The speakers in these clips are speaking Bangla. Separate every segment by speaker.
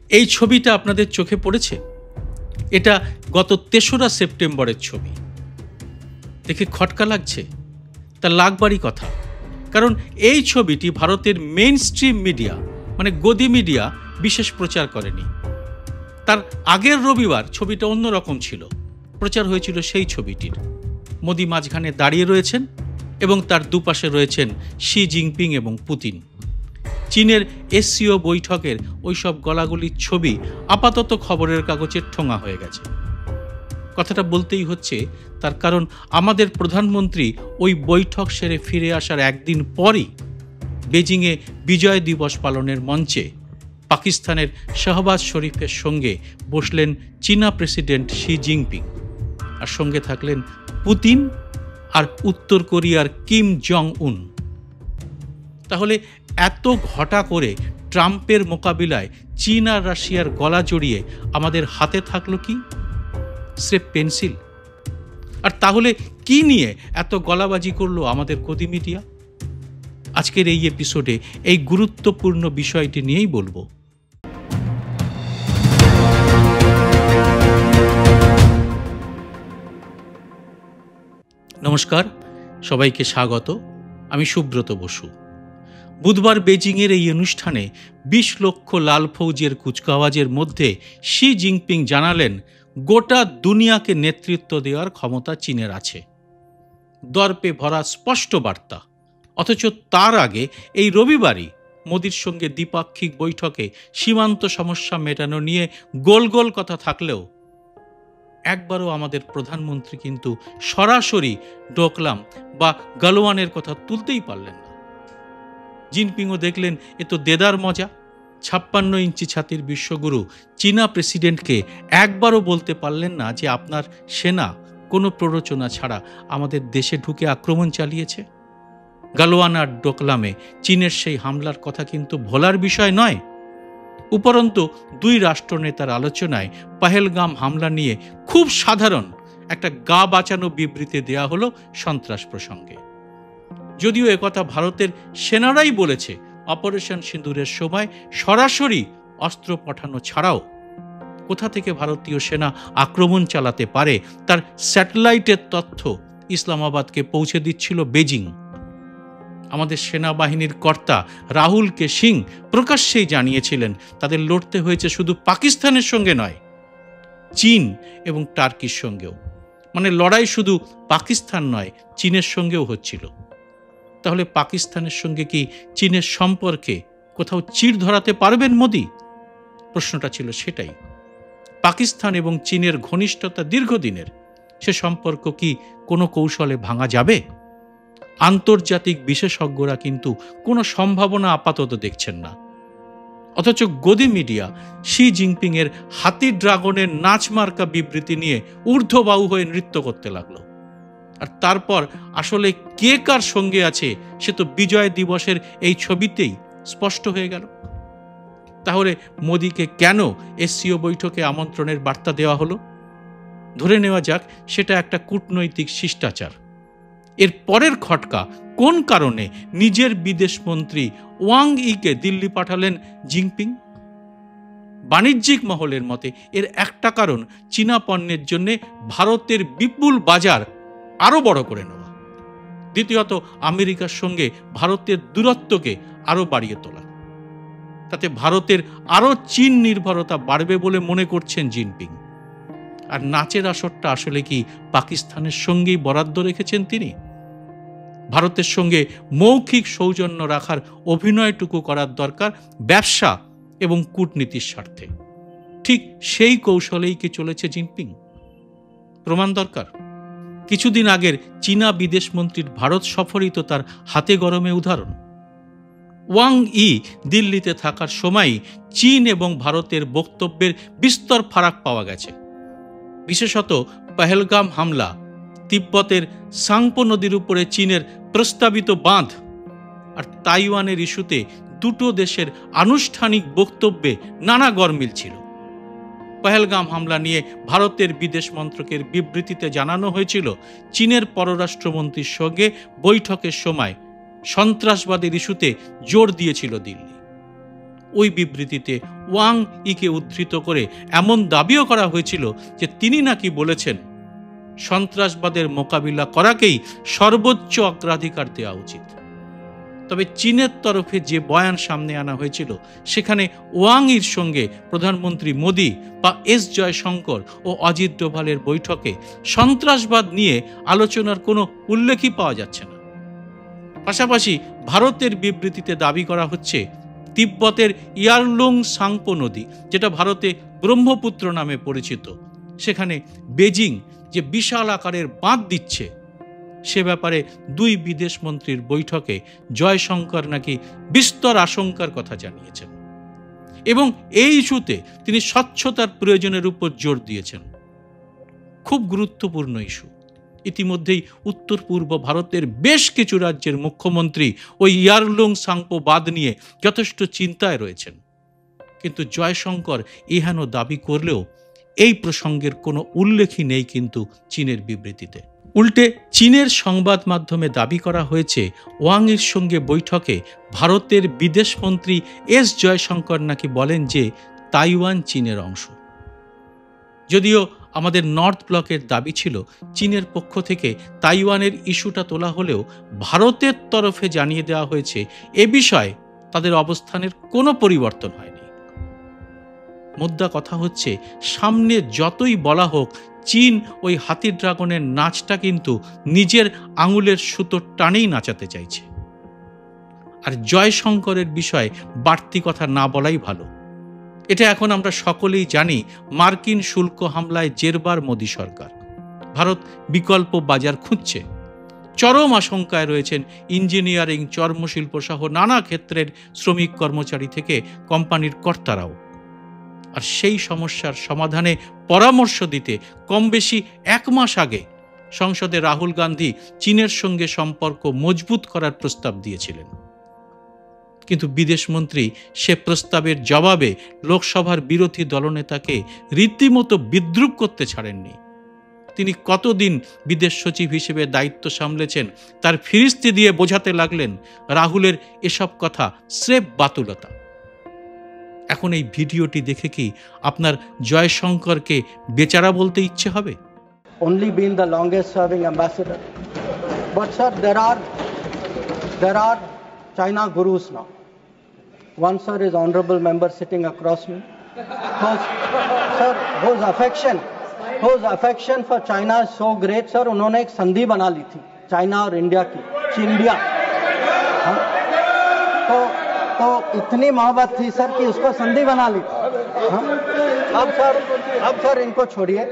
Speaker 1: এই ছবিটা আপনাদের চোখে পড়েছে? এটা গত ৩রা সেপ্টেম্বরের ছবি। দেখে খটকা লাগছে? তা লাগবারই কথা, কারণ এই ছবিটি ভারতের মেইন স্ট্রিম মিডিয়া মানে গদি মিডিয়া বিশেষ প্রচার করেনি। তার আগের রবিবার ছবিটা অন্যরকম ছিল, প্রচার হয়েছিল সেই ছবিটির। মোদি মাঝখানে দাঁড়িয়ে রয়েছেন এবং তার দুপাশে রয়েছেন শি জিনপিং এবং পুতিন। চীনের এসসিও বৈঠকের ওইসব গলাগলির ছবি আপাতত খবরের কাগজের ঠোঙা হয়ে গেছে। কথাটা বলতেই হচ্ছে, তার কারণ আমাদের প্রধানমন্ত্রী ওই বৈঠক সেরে ফিরে আসার একদিন পরই বেজিংয়ে বিজয় দিবস পালনের মঞ্চে পাকিস্তানের শাহবাজ শরীফের সঙ্গে বসলেন চীনা প্রেসিডেন্ট শি জিনপিং, আর সঙ্গে থাকলেন পুতিন আর উত্তর কোরিয়ার কিম জং উন। তাহলে এত ঘটা করে ট্রাম্পের মোকাবিলায় চীন আর রাশিয়ার গলা জড়িয়ে আমাদের হাতে থাকলো কি? স্রেফ পেন্সিল। আর তাহলে কি নিয়ে এত গলাবাজি করলো আমাদের গদি মিডিয়া? আজকের এই এপিসোডে এই গুরুত্বপূর্ণ বিষয়টি নিয়েই বলবো। নমস্কার, সবাইকে স্বাগত। আমি সুব্রত বসু। বুধবার বেজিংয়ের এই অনুষ্ঠানে ২০ লক্ষ লাল ফৌজের কুচকাওয়াজের মধ্যে শি জিনপিং জানালেন, গোটা দুনিয়াকে নেতৃত্ব দেওয়ার ক্ষমতা চীনের আছে। দর্পে ভরা স্পষ্ট বার্তা। অথচ তার আগে এই রবিবারই মোদির সঙ্গে দ্বিপাক্ষিক বৈঠকে সীমান্ত সমস্যা মেটানো নিয়ে গোল গোল কথা থাকলেও একবারও আমাদের প্রধানমন্ত্রী কিন্তু সরাসরি ডোকলাম বা গালওয়ানের কথা তুলতেই পারলেন না। জিনপিংও দেখলেন এ তো দেদার মজা। ৫৬ ইঞ্চি ছাতির বিশ্বগুরু চীনা প্রেসিডেন্টকে একবারও বলতে পারলেন না যে আপনার সেনা কোনো প্ররোচনা ছাড়া আমাদের দেশে ঢুকে আক্রমণ চালিয়েছে। গালওয়ান আর ডোকলামে চীনের সেই হামলার কথা কিন্তু ভোলার বিষয় নয়। উপরন্তু দুই রাষ্ট্রনেতার আলোচনায় পহেলগাম হামলা নিয়ে খুব সাধারণ একটা গা বাঁচানো বিবৃতি দেয়া হলো সন্ত্রাস প্রসঙ্গে। যদিও একথা ভারতের সেনারাই বলেছে অপারেশন সিঁদুরের সময় সরাসরি অস্ত্র পাঠানো ছাড়াও কোথা থেকে ভারতীয় সেনা আক্রমণ চালাতে পারে তার স্যাটেলাইটের তথ্য ইসলামাবাদকে পৌঁছে দিচ্ছিল বেজিং। আমাদের সেনাবাহিনীর কর্তা রাহুল কে সিং প্রকাশ্যেই জানিয়েছিলেন তাদের লড়তে হয়েছে শুধু পাকিস্তানের সঙ্গে নয়, চীন এবং টার্কির সঙ্গেও। মানে লড়াই শুধু পাকিস্তান নয়, চীনের সঙ্গেও হচ্ছিল। তাহলে পাকিস্তানের সঙ্গে কি চীনের সম্পর্কে কোথাও চিড় ধরাতে পারবেন মোদি? প্রশ্নটা ছিল সেটাই। পাকিস্তান এবং চীনের ঘনিষ্ঠতা দীর্ঘদিনের, সে সম্পর্ক কি কোনো কৌশলে ভাঙা যাবে? আন্তর্জাতিক বিশেষজ্ঞরা কিন্তু কোনো সম্ভাবনা আপাতত দেখছেন না। অথচ গদি মিডিয়া শি জিনপিং এর হাতি ড্রাগনের নাচ মার্কা বিবৃতি নিয়ে ঊর্ধ্ববাহু হয়ে নৃত্য করতে লাগলো। আর তারপর আসলে কে কার সঙ্গে আছে সে তো বিজয় দিবসের এই ছবিতেই স্পষ্ট হয়ে গেল। তাহলে মোদিকে কেন এসসিও বৈঠকে আমন্ত্রণের বার্তা দেওয়া হলো? ধরে নেওয়া যাক সেটা একটা কূটনৈতিক শিষ্টাচার। এর পরের খটকা, কোন কারণে নিজের বিদেশমন্ত্রী ওয়াং ইকে দিল্লি পাঠালেন জিনপিং? বাণিজ্যিক মহলের মতে এর একটা কারণ চীনা পণ্যের জন্য ভারতের বিপুল বাজার আরো বড় করে নেওয়া। দ্বিতীয়ত আমেরিকার সঙ্গে ভারতের দূরত্বকে আরো বাড়িয়ে তোলা। তাতে ভারতের আরো চীন নির্ভরতা বাড়বে বলে মনে করছেন জিনপিং। আর নাচের আসরটা আসলে কি পাকিস্তানের সঙ্গেই বরাদ্দ রেখেছেন তিনি? ভারতের সঙ্গে মৌখিক সৌজন্য রাখার অভিনয়টুকু করার দরকার ব্যবসা এবং কূটনীতির স্বার্থে। ঠিক সেই কৌশলেই কি চলেছে জিনপিং? প্রমাণ দরকার। কিছুদিন আগের চীনা বিদেশমন্ত্রীর ভারত সফরই তো তার হাতে গরমে উদাহরণ। ওয়াং ই দিল্লিতে থাকার সময়ই চীন এবং ভারতের বক্তব্যের বিস্তর ফারাক পাওয়া গেছে। বিশেষত পহেলগাম হামলা, তিব্বতের সাংপো নদীর উপরে চীনের প্রস্তাবিত বাঁধ আর তাইওয়ানের ইস্যুতে দুটো দেশের আনুষ্ঠানিক বক্তব্যে নানা গরমিল ছিল। পহেলগাম হামলা নিয়ে ভারতের বিদেশ মন্ত্রকের বিবৃতিতে জানানো হয়েছিল চীনের পররাষ্ট্রমন্ত্রীর সঙ্গে বৈঠকের সময় সন্ত্রাসবাদের ইস্যুতে জোর দিয়েছিল দিল্লি। ওই বিবৃতিতে ওয়াং ইকে উদ্ধৃত করে এমন দাবিও করা হয়েছিল যে তিনি নাকি বলেছেন সন্ত্রাসবাদের মোকাবিলা করাকেই সর্বোচ্চ অগ্রাধিকার দেওয়া উচিত। তবে চীনের তরফে যে বয়ান সামনে আনা হয়েছিল সেখানে ওয়াং ইর সঙ্গে প্রধানমন্ত্রী মোদি বা এস জয়শঙ্কর ও অজিত ডোভালের বৈঠকে সন্ত্রাসবাদ নিয়ে আলোচনার কোনো উল্লেখই পাওয়া যাচ্ছে না। পাশাপাশি ভারতের বিবৃতিতে দাবি করা হচ্ছে তিব্বতের ইয়ারলুং সাংপো নদী, যেটা ভারতে ব্রহ্মপুত্র নামে পরিচিত, সেখানে বেজিং যে বিশাল আকারের বাঁধ দিচ্ছে সে ব্যাপারে দুই বিদেশ মন্ত্রীর বৈঠকে জয়শঙ্কর নাকি বিস্তর আশঙ্কার কথা জানিয়েছেন এবং এই ইস্যুতে তিনি স্বচ্ছতার প্রয়োজনের উপর জোর দিয়েছেন। খুব গুরুত্বপূর্ণ ইস্যু। ইতিমধ্যেই উত্তর পূর্ব ভারতের বেশ কিছু রাজ্যের মুখ্যমন্ত্রী ওই ইয়ারলুং সাংপো বাঁধ নিয়ে যথেষ্ট চিন্তায় রয়েছেন, কিন্তু জয়শঙ্কর এহেন দাবি করলেও এই প্রসঙ্গের কোনো উল্লেখই নেই কিন্তু চীনের বিবৃতিতে। উল্টে চীনের সংবাদ মাধ্যমে দাবি করা হয়েছে ওয়াং এর সঙ্গে বৈঠকে ভারতের বিদেশমন্ত্রী এস জয়শঙ্কর নাকি বলেন যে তাইওয়ান চীনের অংশ। যদিও আমাদের নর্থ ব্লকের দাবি ছিল চীনের পক্ষ থেকে তাইওয়ানের ইস্যুটা তোলা হলেও ভারতের তরফে জানিয়ে দেওয়া হয়েছে এ বিষয়ে তাদের অবস্থানের কোনো পরিবর্তন হয়নি। মুদ্রা কথা হচ্ছে সামনে যতই বলা হোক চীন ওই হাতি ড্রাগনের নাচটা কিন্তু নিজের আঙুলের সুতোর টানেই নাচাতে চাইছে। আর জয়শঙ্করের বিষয়ে বাড়তি কথা না বলাই ভালো। এটা এখন আমরা সকলেই জানি মার্কিন শুল্ক হামলায় জেরবার মোদী সরকার। ভারত বিকল্প বাজার খুঁজছে। চরম আশঙ্কায় রয়েছেন ইঞ্জিনিয়ারিং, চর্মশিল্প সহ নানা ক্ষেত্রের শ্রমিক কর্মচারী থেকে কোম্পানির কর্তারাও। আর সেই সমস্যার সমাধানে পরামর্শ দিতে কম বেশি 1 মাস আগে সংসদে রাহুল গান্ধী চীনের সঙ্গে সম্পর্ক মজবুত করার প্রস্তাব দিয়েছিলেন, কিন্তু বিদেশমন্ত্রী সে প্রস্তাবের জবাবে লোকসভার বিরোধী দলনেতাকে রীতিমতো বিদ্রূপ করতে ছাড়েননি। তিনি কতদিন বিদেশ সচিব হিসেবে দায়িত্ব সামলেছেন তার ফিরিস্তি দিয়ে বোঝাতে লাগলেন রাহুলের এসব কথা স্রেফ বাতুলতা। এখন এই ভিডিওটি দেখে কি আপনার জয়শঙ্করকে বেচারা বলতে ইচ্ছে হবে?
Speaker 2: Only been the longest serving ambassador, but sir, there are China gurus now. One sir is honorable member sitting across me. whose affection for China is so great, sir. उन्होंने एक संधि बना ली थी चाइना और इंडिया की, चिंडिया। तो इतनी मोहब्बत थी सर कि उसको संधि बना ली थी। अब सर इनको छोड़िए,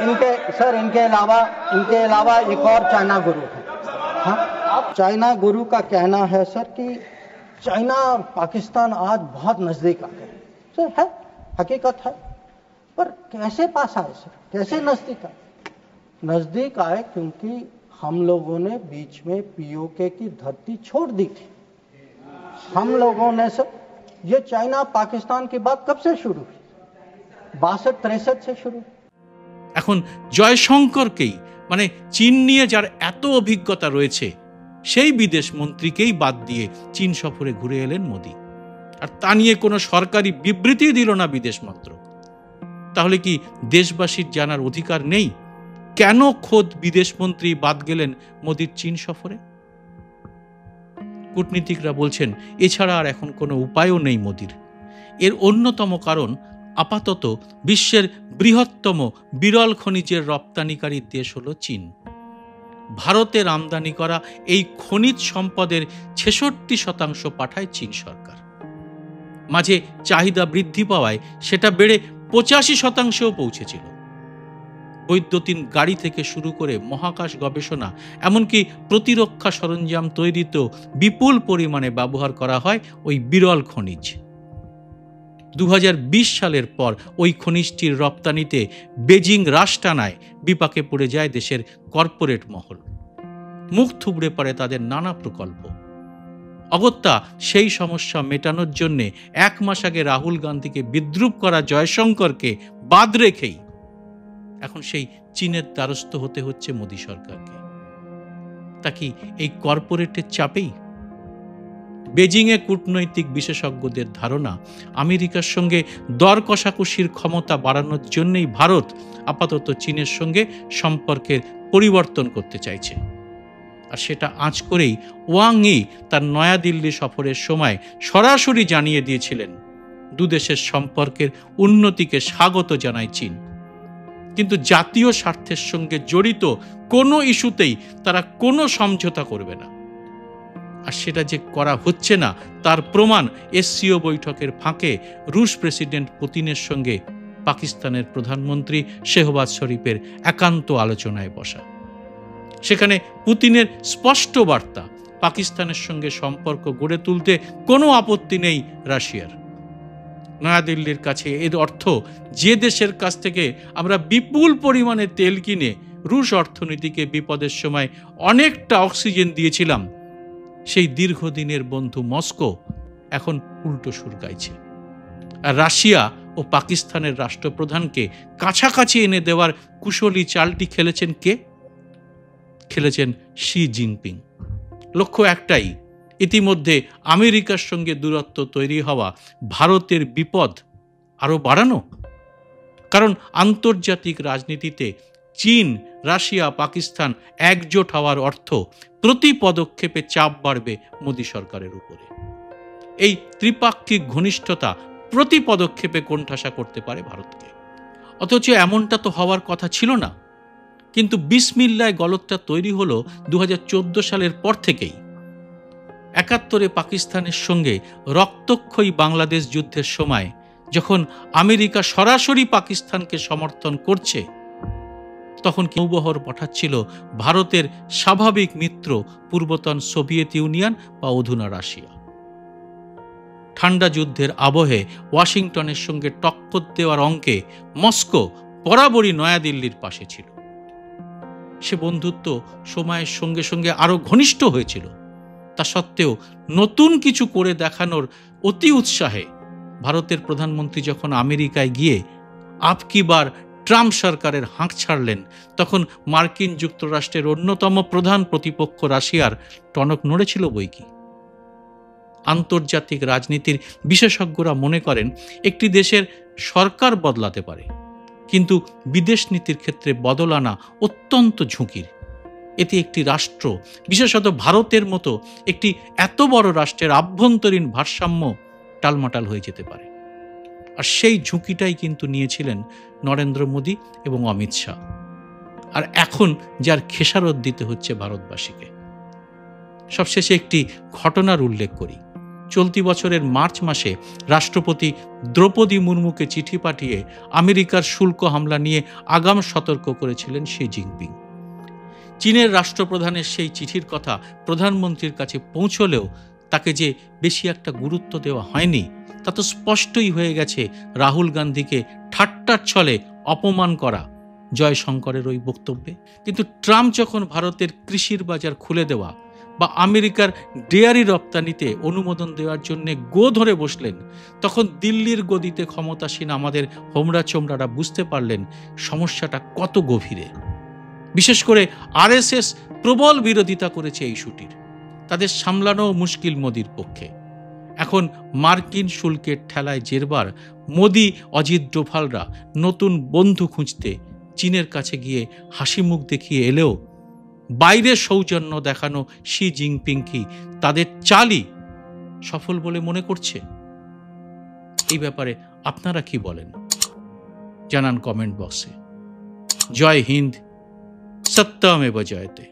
Speaker 2: इनके अलावा एक और चाइना गुरु है। हाँ, चाइना गुरु का कहना है सर कि चाइना और पाकिस्तान आज बहुत नजदीक आ गए। सर है, हकीकत है, पर कैसे पास आए सर? कैसे नजदीक आए? क्योंकि हम लोगों ने बीच में पीओके की धरती छोड़ दी थी। हम लोगों ने सर, ये चाइना पाकिस्तान की बात कब से शुरू हुई? 62-63 से शुरू।
Speaker 1: এখন জয়শঙ্করকেই মানে চীন নিয়ে যার এত অভিজ্ঞতা রয়েছে সেই বিদেশ মন্ত্রীকেই বাদ দিয়ে চীন সফরে ঘুরে এলেন মোদি, আর তা নিয়ে কোনো সরকারি বিবৃতি দিল না বিদেশ মন্ত্রক। তাহলে কি দেশবাসীর জানার অধিকার নেই কেন খোদ বিদেশ মন্ত্রী বাদ গেলেন মোদির চীন সফরে? কূটনীতিকরা বলছেন এছাড়া আর এখন কোনো উপায়ও নেই মোদির। এর অন্যতম কারণ আপাতত বিশ্বের বৃহত্তম বিরল খনিজের রপ্তানিকারী দেশ হল চীন। ভারতের আমদানি করা এই খনিজ সম্পদের 66% পাঠায় চীন সরকার। মাঝে চাহিদা বৃদ্ধি পাওয়ায় সেটা বেড়ে 85%ও পৌঁছেছিল। বৈদ্যুতিন গাড়ি থেকে শুরু করে মহাকাশ গবেষণা, এমনকি প্রতিরক্ষা সরঞ্জাম তৈরিতেও বিপুল পরিমাণে ব্যবহার করা হয় ওই বিরল খনিজ। 2020 সালের পর ওই খনিজটির রপ্তানিতে বেজিং রাশ টানায় বিপাকে পড়ে যায় দেশের কর্পোরেট মহল। মুখ থুবড়ে পড়ে তাদের নানা প্রকল্প। অগত্যা সেই সমস্যা মেটানোর জন্য 1 মাস আগে রাহুল গান্ধীকে বিদ্রূপ করা জয়শঙ্করকে বাদ রেখেই এখন সেই চীনের দ্বারস্থ হতে হচ্ছে মোদী সরকারকে। তা কি এই কর্পোরেটের চাপেই? বেজিংয়ে কূটনৈতিক বিশেষজ্ঞদের ধারণা, আমেরিকার সঙ্গে দর কষাকষির ক্ষমতা বাড়ানোর জন্যই ভারত আপাতত চীনের সঙ্গে সম্পর্কের পরিবর্তন করতে চাইছে। আর সেটা আঁচ করেই ওয়াং ই তার নয়াদিল্লি সফরের সময় সরাসরি জানিয়ে দিয়েছিলেন, দুদেশের সম্পর্কের উন্নতিকে স্বাগত জানায় চীন, কিন্তু জাতীয় স্বার্থের সঙ্গে জড়িত কোনো ইস্যুতেই তারা কোনো সমঝোতা করবে না। আর সেটা যে করা হচ্ছে না তার প্রমাণ এসসিও বৈঠকের ফাঁকে রুশ প্রেসিডেন্ট পুতিনের সঙ্গে পাকিস্তানের প্রধানমন্ত্রী শেহবাজ শরীফের একান্ত আলোচনায় বসা। সেখানে পুতিনের স্পষ্ট বার্তা, পাকিস্তানের সঙ্গে সম্পর্ক গড়ে তুলতে কোনো আপত্তি নেই রাশিয়ার। নয়াদিল্লির কাছে এর অর্থ, যে দেশের কাছ থেকে আমরা বিপুল পরিমাণে তেল কিনে রুশ অর্থনীতিকে বিপদের সময় অনেকটা অক্সিজেন দিয়েছিলাম, সেই দীর্ঘদিনের বন্ধু মস্কো এখন উল্টো সুর গাইছে। আর রাশিয়া ও পাকিস্তানের রাষ্ট্রপ্রধানকে কাছাকাছি এনে দেওয়ার কুশলী চালটি খেলেছেন কে? খেলেছেন শি জিনপিং। লক্ষ্য একটাই, ইতিমধ্যে আমেরিকার সঙ্গে দূরত্ব তৈরি হওয়া ভারতের বিপদ আরো বাড়ানো। কারণ আন্তর্জাতিক রাজনীতিতে চীন, রাশিয়া, পাকিস্তান একজোট হওয়ার অর্থ প্রতি পদক্ষেপে চাপ বাড়বে মোদী সরকারের উপরে। এই ত্রিপাক্ষিক ঘনিষ্ঠতা প্রতি পদক্ষেপে কোণঠাসা করতে পারে ভারতকে। অথচ এমনটা তো হওয়ার কথা ছিল না, কিন্তু বিসমিল্লায় গলতটা তৈরি হলো 2014 সালের পর থেকেই। 71-এ পাকিস্তানের সঙ্গে রক্তক্ষয়ী বাংলাদেশ যুদ্ধের সময় যখন আমেরিকা সরাসরি পাকিস্তানকে সমর্থন করছে, তখন নৌবহর পাঠাচ্ছিল ভারতের স্বাভাবিক মিত্র পূর্বতন সোভিয়েত ইউনিয়ন বা অধুনা রাশিয়া। ঠান্ডা যুদ্ধের আবহে ওয়াশিংটনের সঙ্গে টক্কর দেওয়ার অঙ্কে মস্কো বরাবরই নয়াদিল্লির পাশে ছিল। সে বন্ধুত্ব সময়ের সঙ্গে সঙ্গে আরো ঘনিষ্ঠ হয়েছিল। তা সত্ত্বেও নতুন কিছু করে দেখানোর অতি উৎসাহে ভারতের প্রধানমন্ত্রী যখন আমেরিকায় গিয়ে আপকি বার ট্রাম্প সরকারের হাঁক ছাড়লেন, তখন মার্কিন যুক্তরাষ্ট্রের অন্যতম প্রধান প্রতিপক্ষ রাশিয়ার টনক নড়েছিল বইকি। আন্তর্জাতিক রাজনীতির বিশেষজ্ঞরা মনে করেন, একটি দেশের সরকার বদলাতে পারে, কিন্তু বিদেশ নীতির ক্ষেত্রে বদল আনা অত্যন্ত ঝুঁকির। এতে একটি রাষ্ট্র, বিশেষত ভারতের মতো একটি এত বড় রাষ্ট্রের আভ্যন্তরীণ ভারসাম্য টালমাটাল হয়ে যেতে পারে। আর সেই ঝুঁকিটাই কিন্তু নিয়েছিলেন নরেন্দ্র মোদী এবং অমিত শাহ। আর এখন যার খেসারত দিতে হচ্ছে ভারতবাসীকে। সবশেষে একটি ঘটনার উল্লেখ করি। চলতি বছরের মার্চ মাসে রাষ্ট্রপতি দ্রৌপদী মুর্মুকে চিঠি পাঠিয়ে আমেরিকার শুল্ক হামলা নিয়ে আগাম সতর্ক করেছিলেন শি জিনপিং। চীনের রাষ্ট্রপ্রধানের সেই চিঠির কথা প্রধানমন্ত্রীর কাছে পৌঁছলেও তাকে যে বেশি একটা গুরুত্ব দেওয়া হয়নি, তা তো স্পষ্টই হয়ে গেছে রাহুল গান্ধীকে ঠাট্টার ছলে অপমান করা জয়শঙ্করের ওই বক্তব্যে। কিন্তু ট্রাম্প যখন ভারতের কৃষির বাজার খুলে দেওয়া বা আমেরিকার ডেয়ারি রপ্তানিতে অনুমোদন দেওয়ার জন্য গো ধরে বসলেন, তখন দিল্লির গদিতে ক্ষমতাসীন আমাদের হোমরা চোমরারা বুঝতে পারলেন সমস্যাটা কত গভীরে। বিশেষ করে আরএসএস প্রবল বিরোধিতা করেছে এই ইস্যুটির। তাদের সামলানো মুশকিল মোদির পক্ষে। এখন মার্কিন শুল্কের ঠেলায় জেরবার মোদি, অজিত ডোভালরা নতুন বন্ধু খুঁজতে চীনের কাছে গিয়ে হাসি মুখ দেখিয়ে এলেও বাইরে সৌজন্য দেখানো শি জিনপিং কি তাদের চালই সফল বলে মনে করছে? এই ব্যাপারে আপনারা কি বলেন জানান কমেন্ট বক্সে। জয় হিন্দ, সত্যমেব জয়তে।